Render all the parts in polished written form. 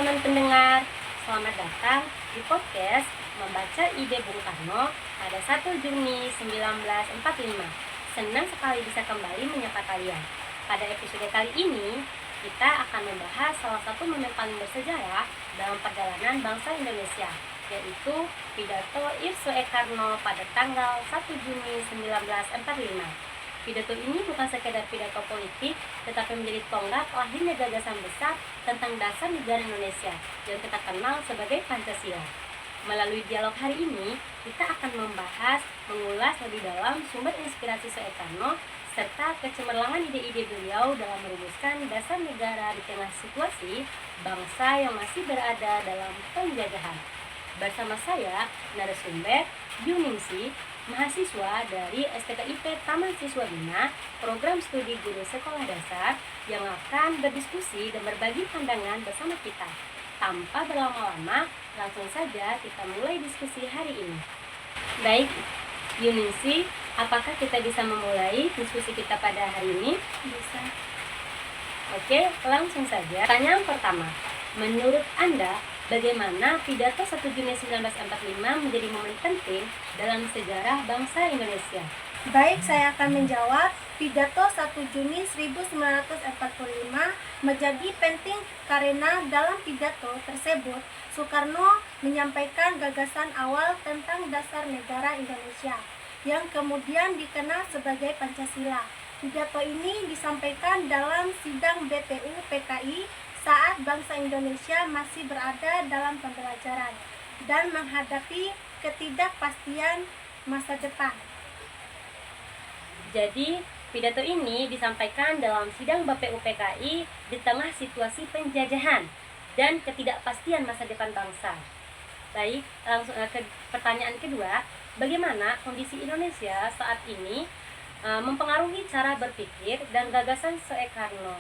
teman-teman pendengar, selamat datang di podcast Membaca Ide Bung Karno pada 1 Juni 1945. Senang sekali bisa kembali menyapa kalian. Pada episode kali ini, kita akan membahas salah satu momen paling bersejarah dalam perjalanan bangsa Indonesia, yaitu pidato Ir Soekarno pada tanggal 1 Juni 1945. Pidato ini bukan sekedar pidato politik, tetapi menjadi tonggak lahirnya gagasan besar tentang dasar negara Indonesia yang kita kenal sebagai Pancasila. Melalui dialog hari ini, kita akan mengulas lebih dalam sumber inspirasi Soekarno serta kecemerlangan ide-ide beliau dalam merumuskan dasar negara di tengah situasi bangsa yang masih berada dalam penjajahan. Bersama saya, narasumber Yuningsi, mahasiswa dari STKIP Taman Siswa Bina, program studi guru sekolah dasar, yang akan berdiskusi dan berbagi pandangan bersama kita. Tanpa berlama-lama, langsung saja kita mulai diskusi hari ini. Baik, Yuningsi, apakah kita bisa memulai diskusi kita pada hari ini? Bisa. Oke, langsung saja. Pertanyaan pertama, menurut Anda, bagaimana pidato 1 Juni 1945 menjadi momen penting dalam sejarah bangsa Indonesia? Baik, saya akan menjawab. Pidato 1 Juni 1945 menjadi penting karena dalam pidato tersebut Soekarno menyampaikan gagasan awal tentang dasar negara Indonesia yang kemudian dikenal sebagai Pancasila. Pidato ini disampaikan dalam sidang BTU PKI saat bangsa Indonesia masih berada dalam pembelajaran dan menghadapi ketidakpastian masa depan. Jadi, pidato ini disampaikan dalam sidang BPU PKI di tengah situasi penjajahan dan ketidakpastian masa depan bangsa. Baik, langsung ke pertanyaan kedua, bagaimana kondisi Indonesia saat ini mempengaruhi cara berpikir dan gagasan Soekarno?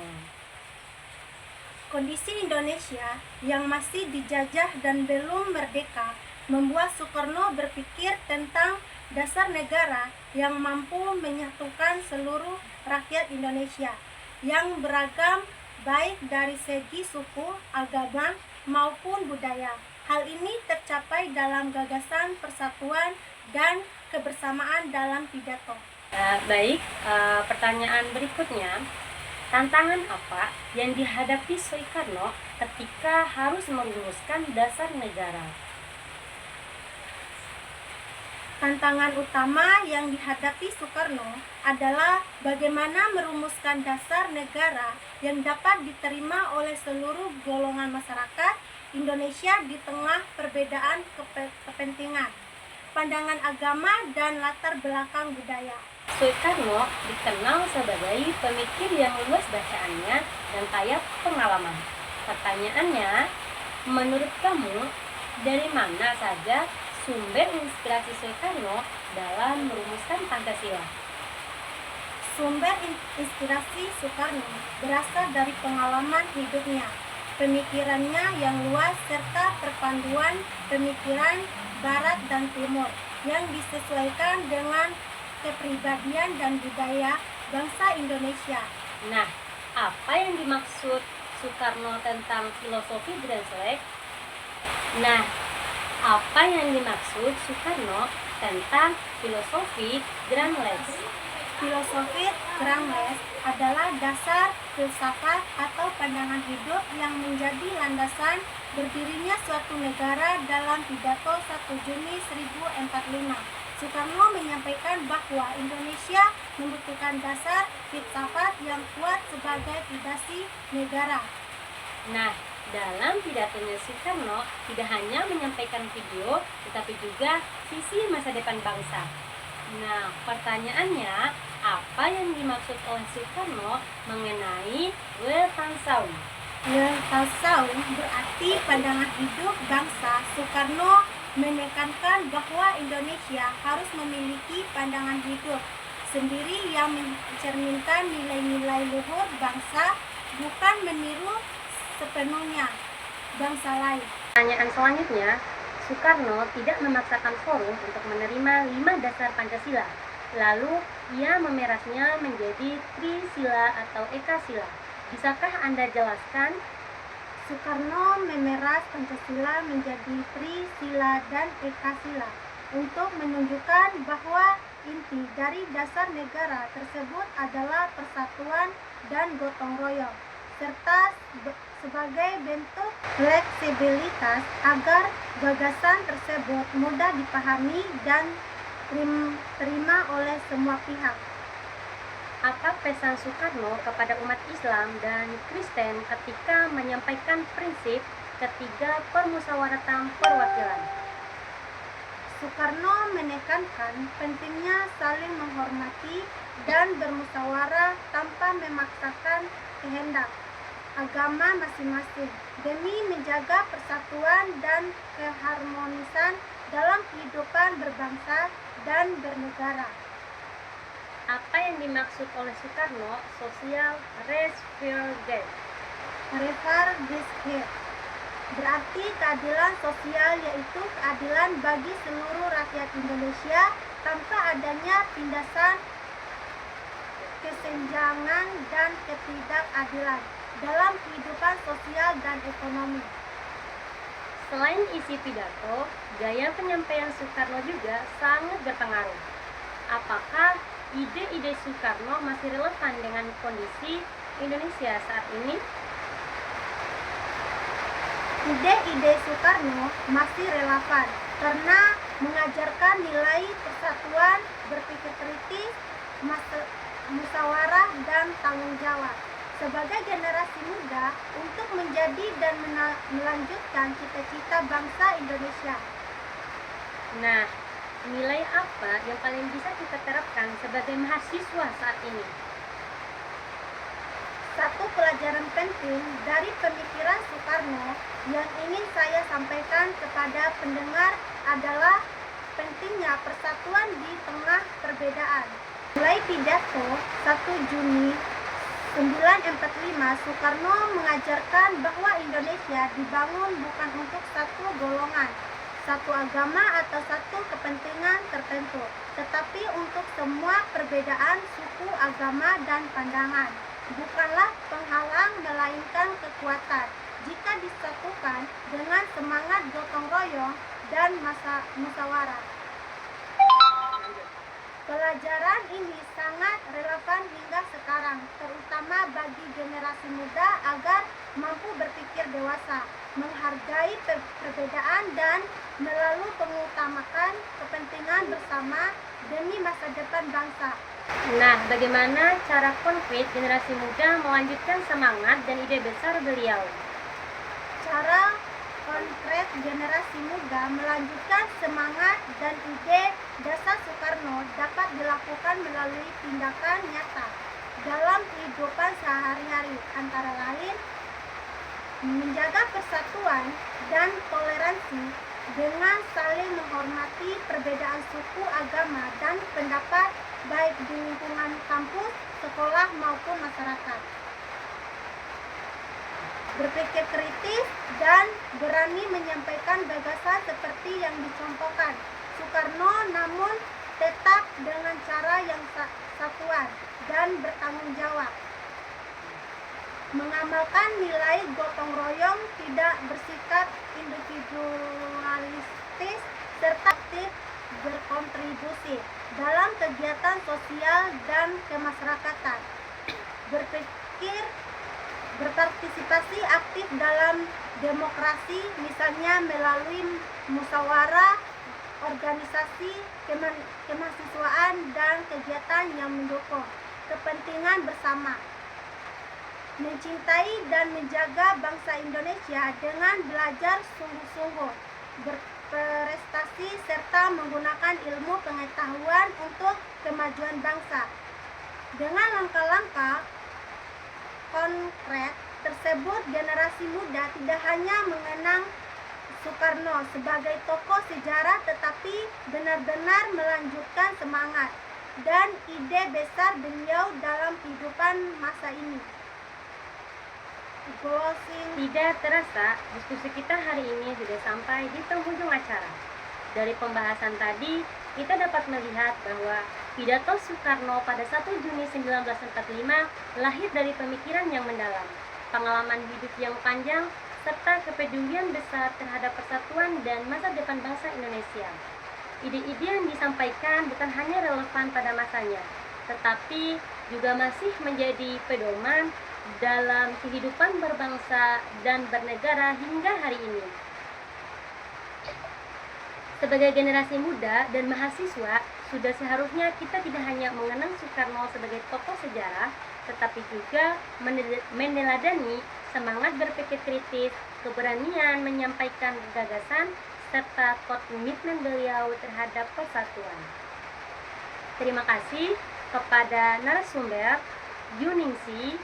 Kondisi Indonesia yang masih dijajah dan belum merdeka membuat Soekarno berpikir tentang dasar negara yang mampu menyatukan seluruh rakyat Indonesia yang beragam baik dari segi suku, agama, maupun budaya. Hal ini tercapai dalam gagasan persatuan dan kebersamaan dalam pidato. Baik, pertanyaan berikutnya, tantangan apa yang dihadapi Soekarno ketika harus merumuskan dasar negara? Tantangan utama yang dihadapi Soekarno adalah bagaimana merumuskan dasar negara yang dapat diterima oleh seluruh golongan masyarakat Indonesia di tengah perbedaan kepentingan, pandangan agama, dan latar belakang budaya. Soekarno dikenal sebagai pemikir yang luas bacaannya dan kaya pengalaman. Pertanyaannya, menurut kamu, dari mana saja sumber inspirasi Soekarno dalam merumuskan Pancasila? Sumber inspirasi Soekarno berasal dari pengalaman hidupnya, pemikirannya yang luas, serta perpaduan pemikiran Barat dan Timur yang disesuaikan dengan kepribadian dan budaya bangsa Indonesia. Nah, apa yang dimaksud Soekarno tentang filosofi Grand Slam? Apa yang dimaksud Soekarno tentang filosofi Grand Slam? Filosofi Grand Slam adalah dasar filsafat atau pandangan hidup yang menjadi landasan berdirinya suatu negara. Dalam pidato 1 Juni 1945, Soekarno menyampaikan bahwa Indonesia membutuhkan dasar filsafat yang kuat sebagai fondasi negara. Nah, dalam pidatonya Soekarno tidak hanya menyampaikan video, tetapi juga visi masa depan bangsa. Nah, pertanyaannya, apa yang dimaksud oleh Soekarno mengenai Weltanschauung? Weltanschauung berarti pandangan hidup bangsa. Soekarno menekankan bahwa Indonesia harus memiliki pandangan hidup sendiri yang mencerminkan nilai-nilai luhur bangsa, bukan meniru sepenuhnya bangsa lain. Pertanyaan selanjutnya, Soekarno tidak memaksakan forum untuk menerima 5 dasar Pancasila. Lalu, ia memerasnya menjadi Trisila atau Ekasila. Bisakah Anda jelaskan? Soekarno memeras Pancasila menjadi Trisila dan Ekasila untuk menunjukkan bahwa inti dari dasar negara tersebut adalah persatuan dan gotong royong, serta sebagai bentuk fleksibilitas agar gagasan tersebut mudah dipahami dan terima oleh semua pihak. Apa pesan Soekarno kepada umat Islam dan Kristen ketika menyampaikan prinsip ketiga permusyawaratan perwakilan? Soekarno menekankan pentingnya saling menghormati dan bermusyawarah tanpa memaksakan kehendak agama masing-masing demi menjaga persatuan dan keharmonisan dalam kehidupan berbangsa dan bernegara. Apa yang dimaksud oleh Soekarno social resilience? Berarti keadilan sosial, yaitu keadilan bagi seluruh rakyat Indonesia tanpa adanya tindasan, kesenjangan, dan ketidakadilan dalam kehidupan sosial dan ekonomi. Selain isi pidato, gaya penyampaian Soekarno juga sangat berpengaruh. Apakah ide-ide Soekarno masih relevan dengan kondisi Indonesia saat ini? Ide-ide Soekarno masih relevan karena mengajarkan nilai persatuan, berpikir kritis, musyawarah, dan tanggung jawab sebagai generasi muda untuk menjadi dan melanjutkan cita-cita bangsa Indonesia. Nah, nilai apa yang paling bisa kita terapkan sebagai mahasiswa saat ini? Satu pelajaran penting dari pemikiran Soekarno yang ingin saya sampaikan kepada pendengar adalah pentingnya persatuan di tengah perbedaan. Mulai pidato 1 Juni 1945, Soekarno mengajarkan bahwa Indonesia dibangun bukan untuk satu golongan, satu agama atau satu kepentingan tertentu, tetapi untuk semua perbedaan suku, agama, dan pandangan. Bukanlah penghalang melainkan kekuatan jika disatukan dengan semangat gotong royong dan musyawarah. Pelajaran ini sangat relevan hingga sekarang, terutama bagi generasi muda agar mampu berpikir dewasa, menghargai perbedaan, dan selalu mengutamakan kepentingan bersama demi masa depan bangsa. Nah, bagaimana cara konkret generasi muda melanjutkan semangat dan ide besar beliau? Cara konkret generasi muda melanjutkan semangat dan ide dasar Soekarno dapat dilakukan melalui tindakan nyata dalam kehidupan sehari-hari, antara lain menjaga persatuan dan toleransi dengan saling menghormati perbedaan suku, agama, dan pendapat baik di lingkungan kampus, sekolah, maupun masyarakat. Berpikir kritis dan berani menyampaikan gagasan seperti yang dicontohkan Soekarno, namun tetap dengan cara yang satuan dan bertanggung jawab. Mengamalkan nilai gotong royong, tidak bersikap individualistis, serta aktif berkontribusi dalam kegiatan sosial dan kemasyarakatan. Berpartisipasi aktif dalam demokrasi, misalnya melalui musyawarah, organisasi kemahasiswaan, dan kegiatan yang mendukung kepentingan bersama. Mencintai dan menjaga bangsa Indonesia dengan belajar sungguh-sungguh, berprestasi, serta menggunakan ilmu pengetahuan untuk kemajuan bangsa. Dengan langkah-langkah konkret tersebut, generasi muda tidak hanya mengenang Soekarno sebagai tokoh sejarah, tetapi benar-benar melanjutkan semangat dan ide besar beliau dalam kehidupan masa ini. Tidak terasa, diskusi kita hari ini sudah sampai di penghujung acara. Dari pembahasan tadi, kita dapat melihat bahwa pidato Soekarno pada 1 Juni 1945 lahir dari pemikiran yang mendalam, pengalaman hidup yang panjang, serta kepedulian besar terhadap persatuan dan masa depan bangsa Indonesia. Ide-ide yang disampaikan bukan hanya relevan pada masanya, tetapi juga masih menjadi pedoman dalam kehidupan berbangsa dan bernegara hingga hari ini. Sebagai generasi muda dan mahasiswa, sudah seharusnya kita tidak hanya mengenang Soekarno sebagai tokoh sejarah, tetapi juga meneladani semangat berpikir kritis, keberanian menyampaikan gagasan, serta komitmen beliau terhadap persatuan. Terima kasih kepada narasumber Yuningsi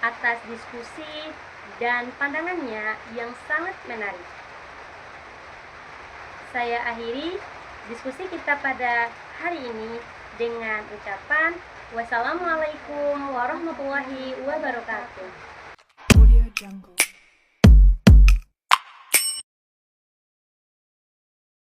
atas diskusi dan pandangannya yang sangat menarik. Saya akhiri diskusi kita pada hari ini dengan ucapan wassalamualaikum warahmatullahi wabarakatuh. Audio Jungle.